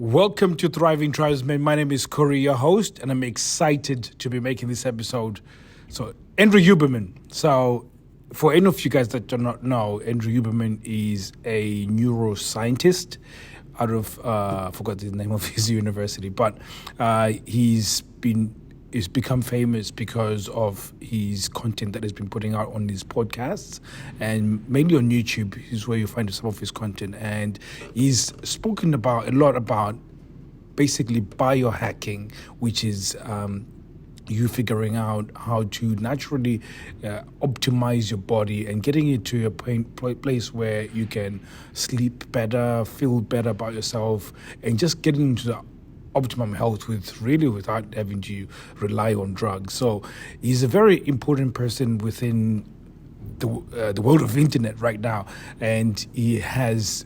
Welcome to Thriving Tribesmen. My name is Kuri, your host, and I'm excited to be making this episode. So, Andrew Huberman. So, for any of you guys that do not know, Andrew Huberman is a neuroscientist out of, I forgot the name of his university, but he's become famous because of his content that he's been putting out on his podcasts, and mainly on YouTube is where you find some of his content. And he's spoken a lot about basically biohacking, which is you figuring out how to naturally optimize your body and getting it to a place where you can sleep better, feel better about yourself, and just getting into the optimum health without having to rely on drugs. So he's a very important person within the world of internet right now, and he has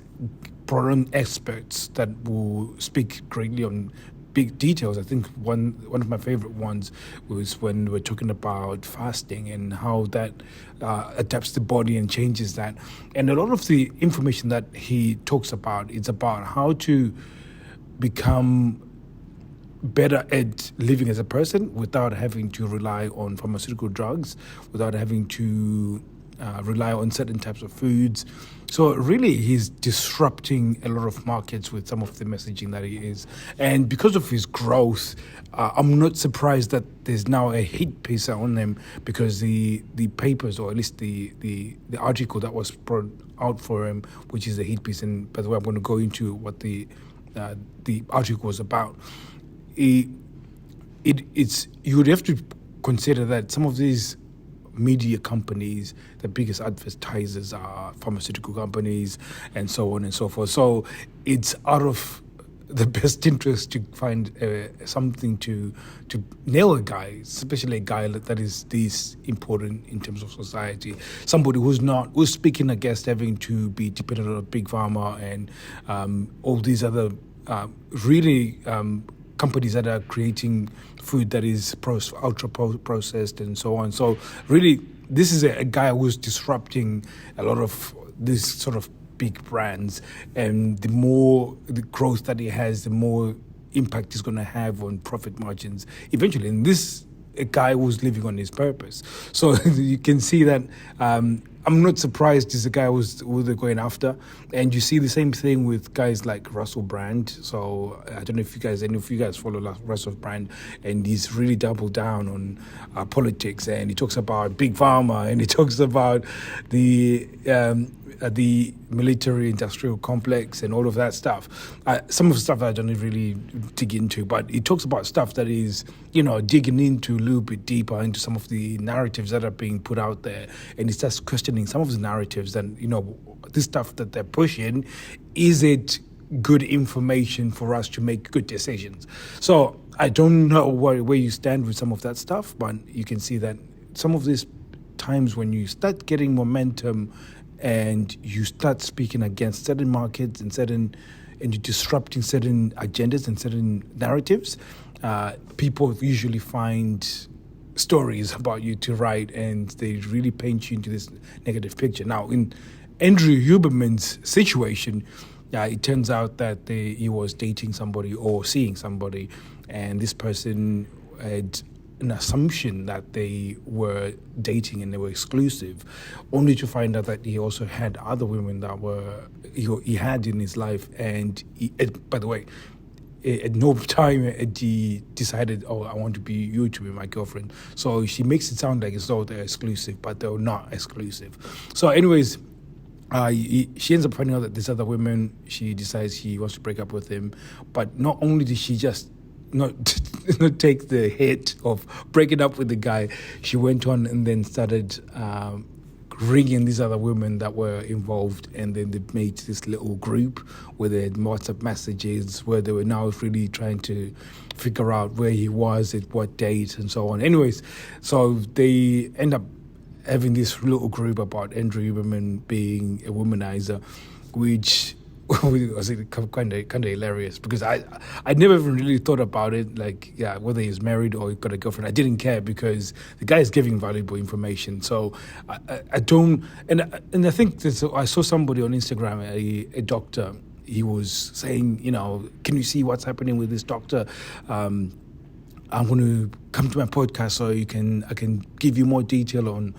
brought on experts that will speak greatly on big details. I think one of my favorite ones was when we're talking about fasting and how that adapts the body and changes that. And a lot of the information that he talks about is about how to become better at living as a person without having to rely on pharmaceutical drugs, without having to rely on certain types of foods. So really, he's disrupting a lot of markets with some of the messaging that he is. And because of his growth, I'm not surprised that there's now a hit piece on him, because the papers, or at least the article that was brought out for him, which is a hit piece, and by the way, I'm going to go into what the article was about. It's you would have to consider that some of these media companies, the biggest advertisers are pharmaceutical companies and so on and so forth. So it's out of the best interest to find something to nail a guy, especially a guy that is this important in terms of society. Somebody who's speaking against having to be dependent on a big pharma and all these other companies that are creating food that is ultra processed and so on. So really, this is a guy who's disrupting a lot of these sort of big brands, and the more the growth that he has, the more impact he's going to have on profit margins eventually. And this a guy who's living on his purpose. So you can see that I'm not surprised he's a guy who they're going after. And you see the same thing with guys like Russell Brand. So I don't know if any of you guys follow Russell Brand, and he's really doubled down on politics, and he talks about big pharma, and he talks about the military industrial complex and all of that stuff. Some of the stuff I don't really dig into, but he talks about stuff that is, digging into a little bit deeper into some of the narratives that are being put out there, and he starts questioning some of the narratives. And this stuff that they're pushing, is it good information for us to make good decisions? So I don't know where you stand with some of that stuff, but you can see that some of these times when you start getting momentum and you start speaking against certain markets and you're disrupting certain agendas and certain narratives, people usually find stories about you to write, and they really paint you into this negative picture. Now, in Andrew Huberman's situation, it turns out that he was dating somebody or seeing somebody, and this person had an assumption that they were dating and they were exclusive, only to find out that he also had other women that he had in his life. And by the way, at no time had he decided, I want you to be my girlfriend. So she makes it sound like as though they're exclusive, but they're not exclusive. So anyways, she ends up finding out that this other women, she decides she wants to break up with him. But not only did she just not take the hit of breaking up with the guy, she went on and then started ringing these other women that were involved, and then they made this little group where they had WhatsApp messages where they were now really trying to figure out where he was at what date and so on. Anyways, so they end up having this little group about Andrew Huberman being a womanizer, which was kind of hilarious, because I never even really thought about it, whether he's married or got a girlfriend. I didn't care, because the guy is giving valuable information. So I don't, and I think I saw somebody on Instagram, a doctor, he was saying, can you see what's happening with this doctor? I'm going to come to my podcast so I can give you more detail on,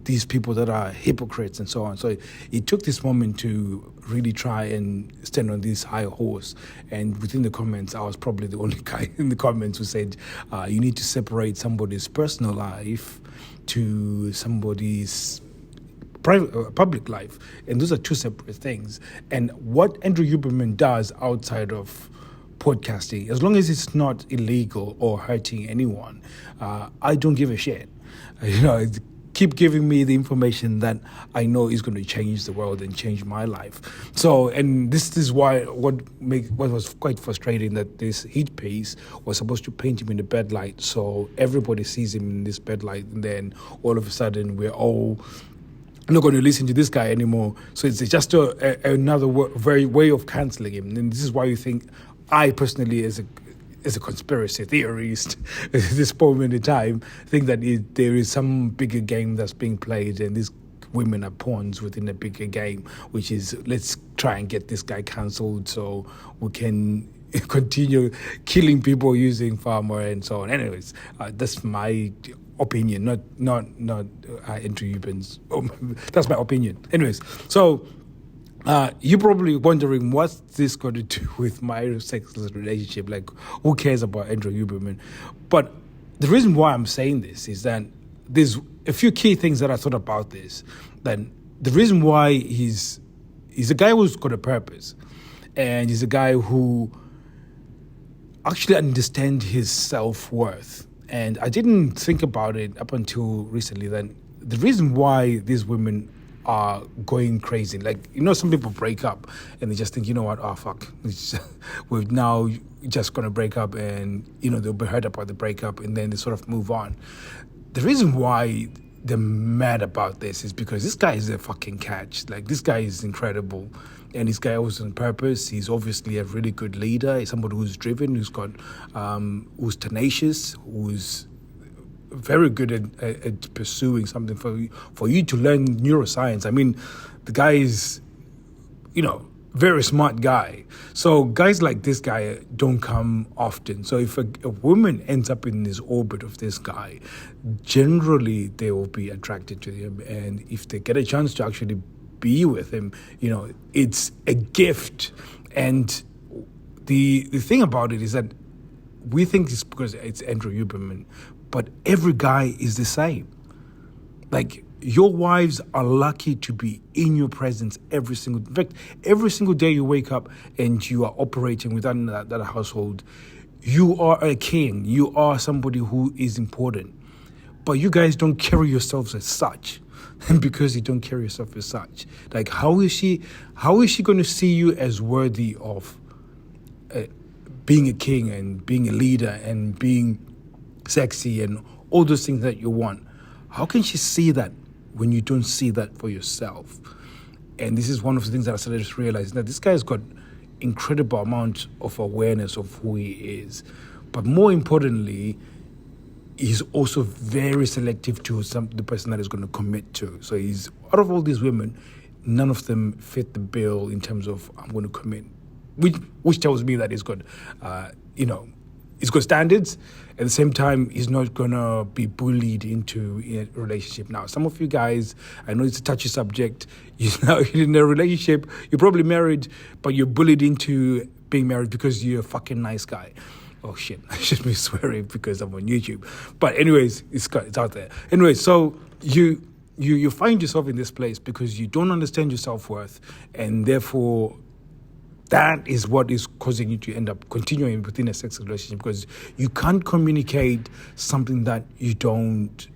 these people that are hypocrites and so on. So he took this moment to really try and stand on this high horse. And within the comments, I was probably the only guy in the comments who said, you need to separate somebody's personal life to somebody's public life. And those are two separate things. And what Andrew Huberman does outside of podcasting, as long as it's not illegal or hurting anyone, I don't give a shit. Keep giving me the information that I know is going to change the world and change my life. So, and this is why what was quite frustrating, that this hit piece was supposed to paint him in the bad light, so everybody sees him in this bad light, and then all of a sudden we're all not going to listen to this guy anymore. So it's just another very way of cancelling him. And this is why you think, I personally, as a conspiracy theorist, at this moment in time, think that there is some bigger game that's being played, and these women are pawns within a bigger game, which is, let's try and get this guy cancelled so we can continue killing people using pharma and so on. Anyways, that's my opinion, not Andrew Huberman's. That's my opinion. Anyways, so you're probably wondering, what's this got to do with my sexless relationship? Like, who cares about Andrew Huberman? But the reason why I'm saying this is that there's a few key things that I thought about this. Then the reason why he's a guy who's got a purpose, and he's a guy who actually understands his self-worth. And I didn't think about it up until recently. That the reason why these women are going crazy, like, some people break up and they just think, fuck, we're now just going to break up, and, they'll be hurt about the breakup, and then they sort of move on. The reason why they're mad about this is because this guy is a fucking catch. Like, this guy is incredible, and this guy was on purpose. He's obviously a really good leader. He's somebody who's driven, who's got, who's tenacious, who's very good at pursuing something. For you to learn neuroscience, I mean, the guy is, very smart guy. So guys like this guy don't come often. So if a woman ends up in this orbit of this guy, generally they will be attracted to him. And if they get a chance to actually be with him, it's a gift. And the thing about it is that we think it's because it's Andrew Huberman, but every guy is the same. Like, your wives are lucky to be in your presence in fact, every single day you wake up and you are operating within that household, you are a king. You are somebody who is important. But you guys don't carry yourselves as such. And because you don't carry yourself as such, like, how is she going to see you as worthy of being a king and being a leader and being sexy and all those things that you want? How can she see that when you don't see that for yourself? And this is one of the things that I started to realize, that this guy's got incredible amount of awareness of who he is. But more importantly, he's also very selective to the person that he's going to commit to. So he's, out of all these women, none of them fit the bill in terms of, I'm going to commit, which tells me that he's got, he's got standards. At the same time, he's not going to be bullied into a relationship. Now, some of you guys, I know it's a touchy subject. You're now in a relationship, you're probably married, but you're bullied into being married because you're a fucking nice guy. Oh, shit, I should be swearing because I'm on YouTube. But anyways, it's out there. Anyway, so you find yourself in this place because you don't understand your self-worth, and therefore that is what is causing you to end up continuing within a sexual relationship, because you can't communicate something that you don't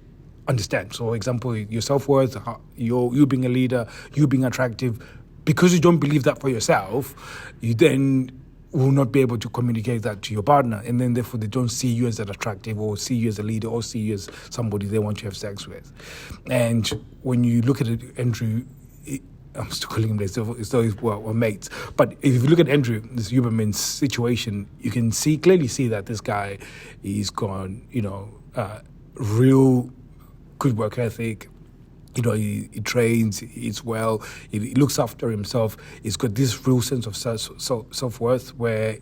understand. So, for example, your self-worth, you being a leader, you being attractive, because you don't believe that for yourself, you then will not be able to communicate that to your partner, and then therefore they don't see you as an attractive, or see you as a leader, or see you as somebody they want to have sex with. And when you look at Andrew, I'm still calling him this, so we're mates. But if you look at Andrew, this Huberman's situation, you can clearly see that this guy, he's got, real good work ethic. he trains, he eats well, he looks after himself. He's got this real sense of self-worth where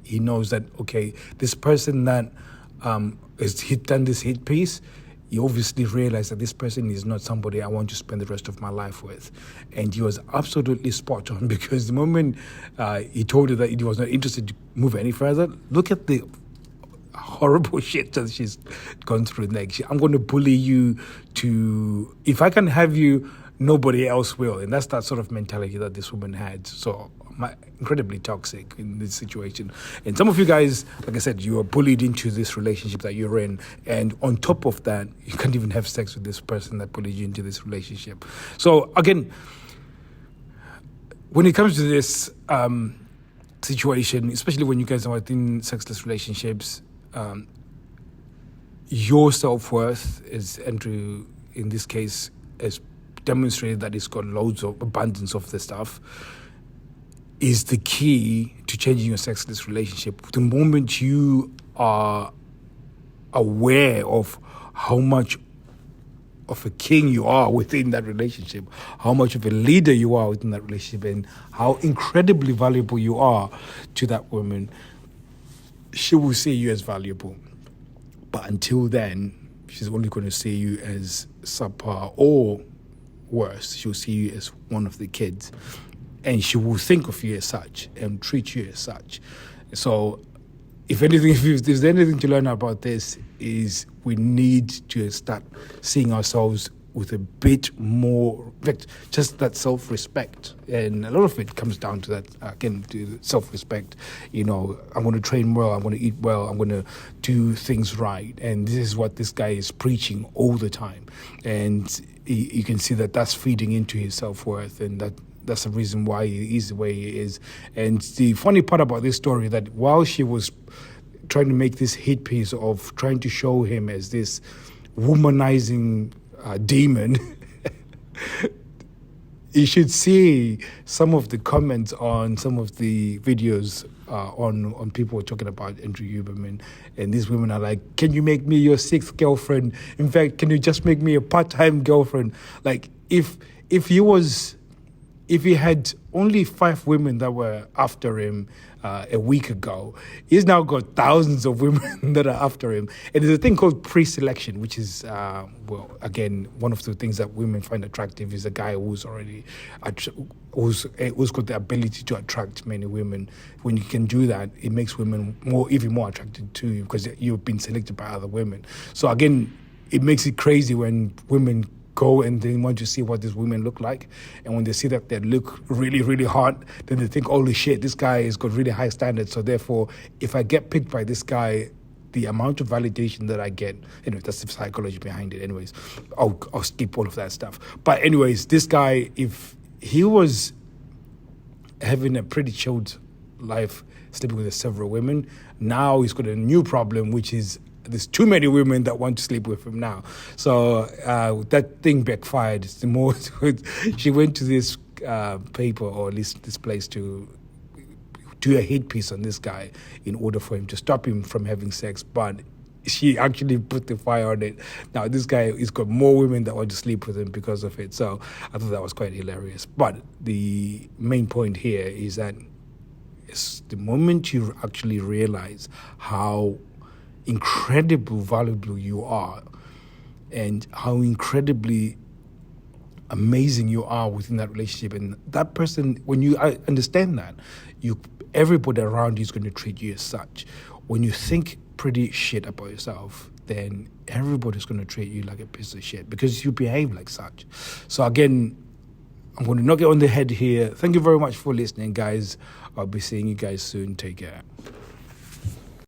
he knows that, okay, this person that has done this hit piece, he obviously realized that this person is not somebody I want to spend the rest of my life with. And he was absolutely spot on, because the moment he told her that he was not interested to move any further, look at the horrible shit that she's gone through. Like, I'm going to bully you to, if I can have you, nobody else will. And that's that sort of mentality that this woman had. So incredibly toxic in this situation. And some of you guys, like I said, you are bullied into this relationship that you're in. And on top of that, you can't even have sex with this person that bullied you into this relationship. So again, when it comes to this situation, especially when you guys are in sexless relationships, your self-worth, as Andrew in this case has demonstrated that he's got loads of abundance of the stuff, is the key to changing your sexless relationship. The moment you are aware of how much of a king you are within that relationship, how much of a leader you are within that relationship, and how incredibly valuable you are to that woman, she will see you as valuable. But until then, she's only going to see you as subpar, or worse, she'll see you as one of the kids. And she will think of you as such and treat you as such. So if anything, if there's anything to learn about this, is we need to start seeing ourselves with a bit more, in fact, just that self-respect. And a lot of it comes down to that, again, to self-respect. I'm going to train well, I'm going to eat well, I'm going to do things right. And this is what this guy is preaching all the time. And you can see that that's feeding into his self-worth, and that's the reason why he is the way he is. And the funny part about this story, that while she was trying to make this hit piece of trying to show him as this womanizing demon, you should see some of the comments on some of the videos on people talking about Andrew Huberman. And these women are like, can you make me your sixth girlfriend? In fact, can you just make me a part-time girlfriend? Like, if he had only 5 women that were after him a week ago, he's now got thousands of women that are after him. And there's a thing called pre-selection, which is, again, one of the things that women find attractive is a guy who's already, who's got the ability to attract many women. When you can do that, it makes women even more attracted to you, because you've been selected by other women. So again, it makes it crazy when women go and they want to see what these women look like. And when they see that they look really, really hot, then they think, holy shit, this guy has got really high standards. So therefore, if I get picked by this guy, the amount of validation that I get, that's the psychology behind it. Anyways, I'll skip all of that stuff. But anyways, this guy, if he was having a pretty chilled life, sleeping with several women, now he's got a new problem, which is there's too many women that want to sleep with him now. So that thing backfired. The more she went to this paper, or at least this place, to do a hit piece on this guy in order for him to stop him from having sex. But she actually put the fire on it. Now this guy has got more women that want to sleep with him because of it. So I thought that was quite hilarious. But the main point here is that it's the moment you actually realize how incredibly valuable you are, and how incredibly amazing you are within that relationship, and that person, when you understand that, everybody around you is going to treat you as such. When you think pretty shit about yourself, then everybody's going to treat you like a piece of shit because you behave like such. So again, I'm going to knock it on the head here. Thank you very much for listening, guys. I'll be seeing you guys soon. Take care.